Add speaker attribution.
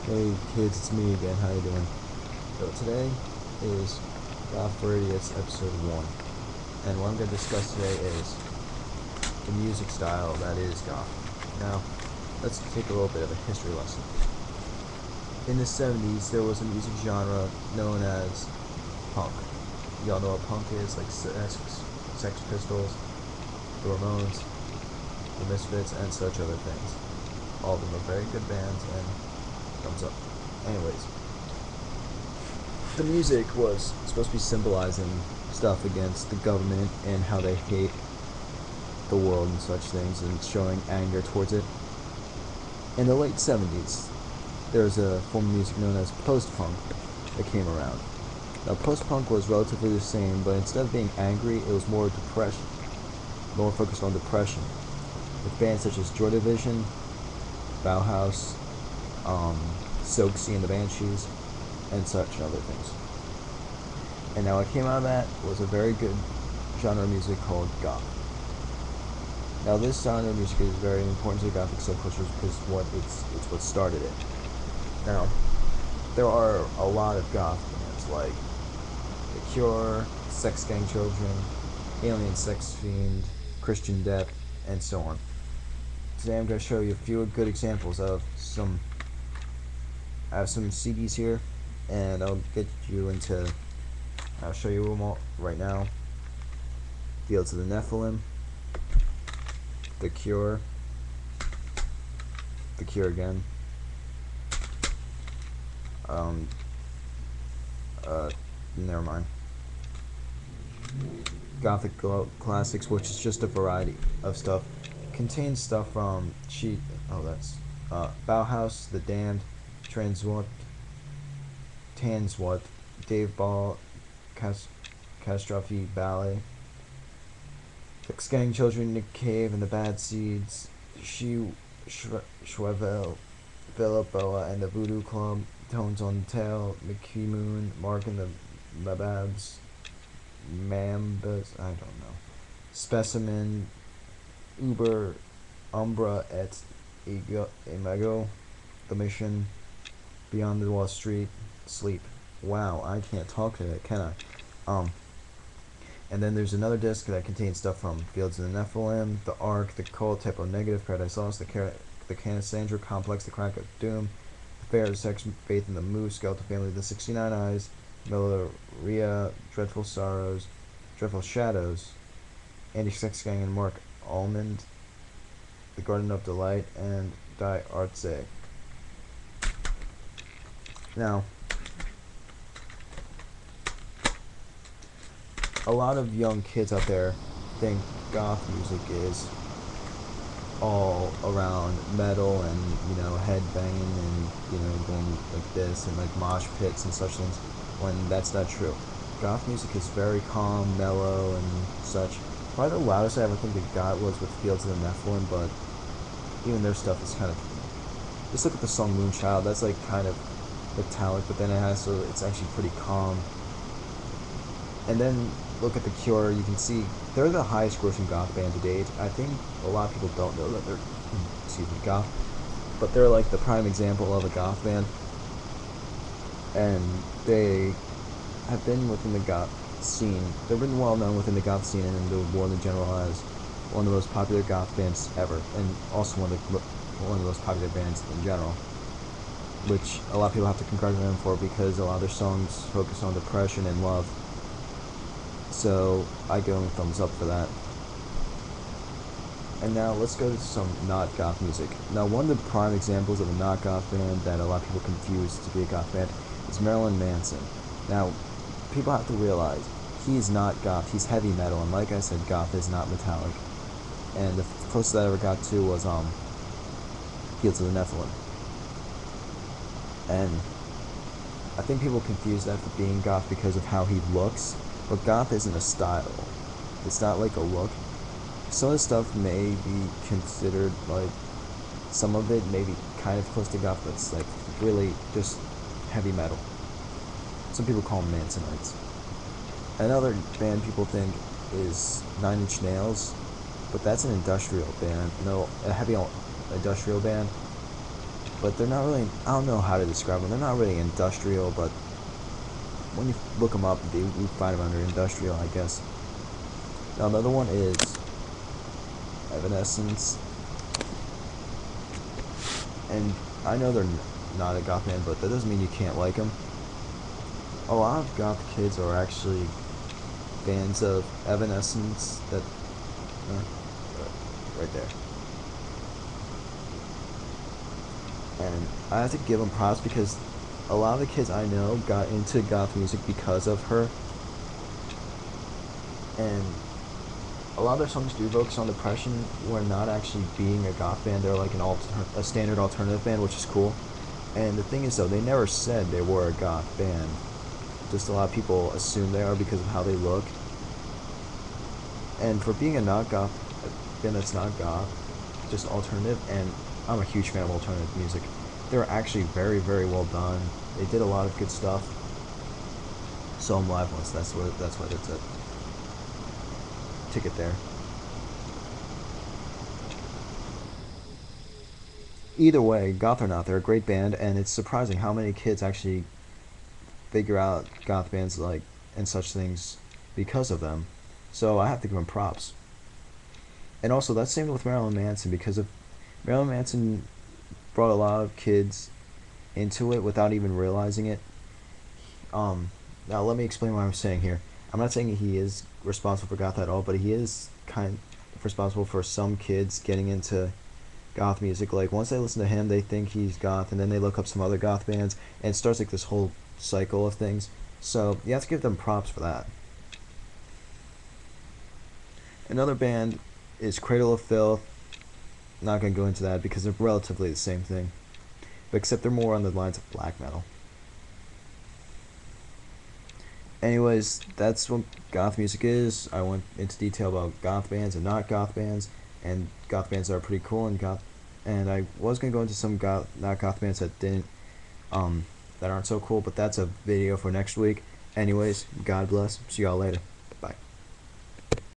Speaker 1: Hey kids, it's me again. How you doing? So today is Goth for Idiots episode 1. And what I'm going to discuss today is the music style that is goth. Now, let's take a little bit of a history lesson. In the 70s, there was a music genre known as punk. Y'all know what punk is, like Sex Pistols, the Ramones, the Misfits, and such other things. All of them are very good bands, and thumbs up. Anyways, the music was supposed to be symbolizing stuff against the government and how they hate the world and such things, and showing anger towards it. In the late 70s, there was a form of music known as post-punk that came around. Now, post-punk was relatively the same, but instead of being angry, it was more depression, more focused on depression, with bands such as Joy Division, Bauhaus, Soaksy and the Banshees, and such other things. And now what came out of that was a very good genre of music called goth. Now this genre of music is very important to the gothic subculture because it's what started it. Now, there are a lot of goth bands like The Cure, Sex Gang Children, Alien Sex Fiend, Christian Death, and so on. Today I'm going to show you a few good examples of some. I have some CDs here, and I'll get you into. I'll show you them all right now. Fields of the Nephilim, The Cure, The Cure again, um, never mind. Gothic Classics, which is just a variety of stuff, contains stuff from Bauhaus, The Damned, Tanswhat, Dave Ball, Catastrophe Ballet, Sex Gang Children, Nick Cave and the Bad Seeds, Schwevel, Philip Boa and the Voodoo Club, Tones on the Tail, McKee Moon, Mark and the Mababs, Mambas, I don't know, Specimen, Uber, Umbra et Imago, The Mission, Beyond the Wall Street, Sleep. Wow, I can't talk to that, can I? And then there's another disc that contains stuff from Fields of the Nephilim, The Ark, The Cult, Typo Negative, Paradise Lost, the Canisandra Complex, The Crack of Doom, The Fair of Sex, Faith in the Moose, Skeletal Family, The 69 Eyes, Meloria, Dreadful Sorrows, Dreadful Shadows, Andy Sex Gang and Mark Almond, The Garden of Delight, and Die Artse. Now, a lot of young kids out there think goth music is all around metal and, headbanging and, going like this and like mosh pits and such things, when that's not true. Goth music is very calm, mellow, and such. Probably the loudest I ever think it got was with Fields of the Nephilim, but even their stuff is kind of. Just look at the song Moonchild. That's like kind of metallic, but then it's actually pretty calm. And then look at The Cure. You can see they're the highest grossing goth band to date. I think a lot of people don't know that they're goth, but they're like the prime example of a goth band, and they have been within the goth scene. They've been well known within the goth scene and in the world in general as one of the most popular goth bands ever, and also one of the most popular bands in general, which a lot of people have to congratulate them for because a lot of their songs focus on depression and love. So I give them a thumbs up for that. And now let's go to some not goth music. Now, one of the prime examples of a not goth band that a lot of people confuse to be a goth band is Marilyn Manson. Now, people have to realize he's not goth, he's heavy metal, and like I said, goth is not metallic. And the closest I ever got to was Fields of the Nephilim. And I think people confuse that for being goth because of how he looks, but goth isn't a style. It's not like a look. Some of the stuff may be considered like, some of it may be kind of close to goth, but it's like really just heavy metal. Some people call them Mansonites. Another band people think is Nine Inch Nails, but that's an industrial band. No, a heavy industrial band. but they're not really. I don't know how to describe them. They're not really industrial, but when you look them up, you find them under industrial, I guess. Now another one is Evanescence, and I know they're not a goth band, but that doesn't mean you can't like them. A lot of goth kids are actually fans of Evanescence. That right there. And I have to give them props because a lot of the kids I know got into goth music because of her, and a lot of their songs do focus on depression. Where not actually being a goth band, they're like a standard alternative band, which is cool. And the thing is, though, they never said they were a goth band. Just a lot of people assume they are because of how they look. And for being a not goth band that's not goth, just alternative, and I'm a huge fan of alternative music. They're actually very, very well done. They did a lot of good stuff. Saw them live once. That's why that's a ticket there. Either way, goth or not, they're a great band, and it's surprising how many kids actually figure out goth bands like and such things because of them. So I have to give them props. And also, that's same with Marilyn Manson because of Marilyn Manson brought a lot of kids into it without even realizing it. Now let me explain what I'm saying here. I'm not saying he is responsible for goth at all, but he is kind of responsible for some kids getting into goth music. Like once they listen to him, they think he's goth, and then they look up some other goth bands, and it starts like this whole cycle of things. So you have to give them props for that. Another band is Cradle of Filth. Not gonna go into that because they're relatively the same thing, but except they're more on the lines of black metal. Anyways, that's what goth music is. I went into detail about goth bands and not goth bands, and goth bands that are pretty cool, and I was gonna go into some goth not goth bands that didn't that aren't so cool, but that's a video for next week. Anyways, God bless. See y'all later.